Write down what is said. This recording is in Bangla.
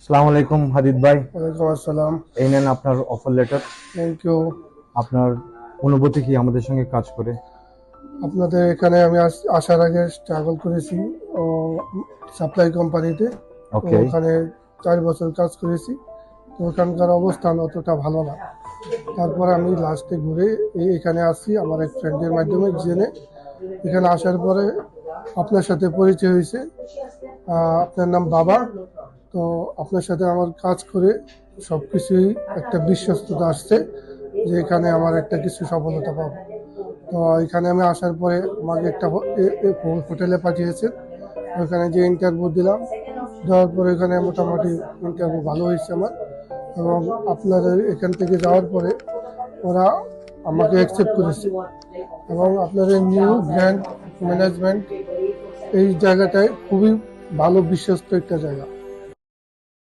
আসসালামু আলাইকুম হাদিদ ভাই। ওয়ালাইকুম আসসালাম। এই নেন আপনার অফার লেটার। Thank you. আপনার অনুভূতি কি আমাদের সঙ্গে কাজ করে? আপনাদের এখানে আমি আসার আগে স্ট্রাগল করেছি ও সাপ্লাই কোম্পানিতে। তো ওকে। ওখানে 4 বছর কাজ করেছি। তো ওখানকার অবস্থান অতটা ভালো না। তারপর আমি লাস্টে ঘুরে এখানে আসি আমার এক ফ্রেন্ডের মাধ্যমে জেনে। এখানে আসার পরে আপনার সাথে পরিচয় হয়েছে। আপনার নাম বাবা। তো আপনার সাথে আমার কাজ করে সব কিছুই একটা বিশ্বস্ততা আসছে যে এখানে আমার একটা কিছু সফলতা পাবো। তো এখানে আমি আসার পরে আমাকে একটা হোটেলে পাঠিয়েছে। ওখানে যে ইন্টারভিউ দিলাম, দেওয়ার পরে এখানে মোটামুটি ইন্টারভিউ ভালো হয়েছে আমার। এবং আপনাদের এখান থেকে যাওয়ার পরে ওরা আমাকে অ্যাকসেপ্ট করেছে। এবং আপনাদের নিউ ব্র্যান্ড ম্যানেজমেন্ট এই জায়গাটায় খুবই ভালো বিশ্বস্ত একটা জায়গা।